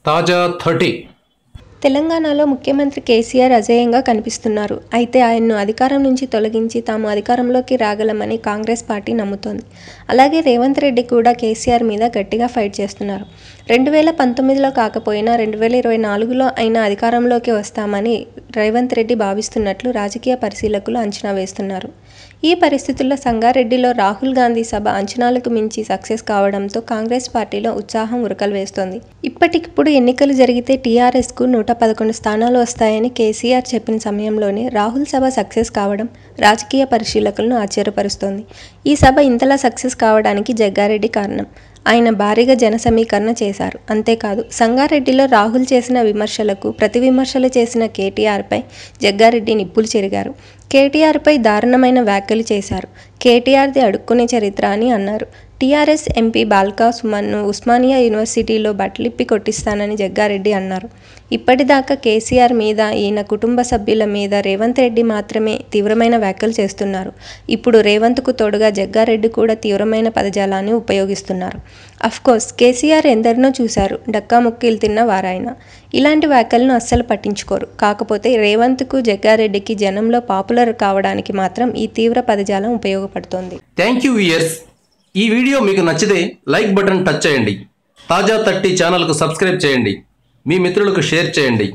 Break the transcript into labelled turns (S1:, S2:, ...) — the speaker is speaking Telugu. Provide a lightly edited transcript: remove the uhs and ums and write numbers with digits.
S1: తాజా 30
S2: తెలంగాణలో ముఖ్యమంత్రి కేసీఆర్ అజేయంగా కనిపిస్తున్నారు. అయితే ఆయన్ను అధికారం నుంచి తొలగించి తాము అధికారంలోకి రాగలమని కాంగ్రెస్ పార్టీ నమ్ముతోంది. అలాగే రేవంత్ రెడ్డి కూడా కేసీఆర్ మీద గట్టిగా ఫైట్ చేస్తున్నారు. 2019లో కాకపోయినా 2024లో అయినా అధికారంలోకి వస్తామని రేవంత్ రెడ్డి భావిస్తున్నట్లు రాజకీయ పరిశీలకులు అంచనా వేస్తున్నారు. ఈ పరిస్థితుల్లో సంగారెడ్డిలో రాహుల్ గాంధీ సభ అంచనాలకు మించి సక్సెస్ కావడంతో కాంగ్రెస్ పార్టీలో ఉత్సాహం ఉరకలు వేస్తోంది. ఇప్పటికిప్పుడు ఎన్నికలు జరిగితే టీఆర్ఎస్కు 111 స్థానాలు వస్తాయని కేసీఆర్ చెప్పిన సమయంలోనే రాహుల్ సభ సక్సెస్ కావడం రాజకీయ పరిశీలకులను ఆశ్చర్యపరుస్తోంది. ఈ సభ ఇంతలా సక్సెస్ కావడానికి జగ్గారెడ్డి కారణం. ఆయన భారీగా జన సమీకరణ చేశారు. అంతేకాదు సంగారెడ్డిలో రాహుల్ చేసిన విమర్శలకు ప్రతి విమర్శలు చేసిన కేటీఆర్పై జగ్గారెడ్డి నిప్పులు చెరిగారు. కేటీఆర్పై దారుణమైన వ్యాఖ్యలు చేశారు. కేటీఆర్ది అడుక్కునే చరిత్ర అని అన్నారు. టీఆర్ఎస్ ఎంపీ బాల్కా సుమన్ను ఉస్మానియా యూనివర్సిటీలో బట్టలిప్పి కొట్టిస్తానని జగ్గారెడ్డి అన్నారు. ఇప్పటిదాకా కేసీఆర్ మీద, ఈయన కుటుంబ సభ్యుల మీద రేవంత్ రెడ్డి మాత్రమే తీవ్రమైన వ్యాఖ్యలు చేస్తున్నారు. ఇప్పుడు రేవంత్కు తోడుగా జగ్గారెడ్డి కూడా తీవ్రమైన పదజాలాన్ని ఉపయోగిస్తున్నారు. అఫ్కోర్స్ కేసీఆర్ ఎందరినో చూశారు, డక్కా ముక్కీలు తిన్న వారాయన. ఇలాంటి వ్యాఖ్యలను అస్సలు పట్టించుకోరు. కాకపోతే రేవంత్కు, జగ్గారెడ్డికి జనంలో పాపులర్ కావడానికి మాత్రం ఈ తీవ్ర పదజాలం ఉపయోగపడుతోంది.
S1: Thank you viewers. ఈ వీడియో మీకు నచ్చితే లైక్ బటన్ టచ్ చేయండి. తాజా 30 ఛానల్కు సబ్స్క్రైబ్ చేయండి. మీ మిత్రులకు షేర్ చేయండి.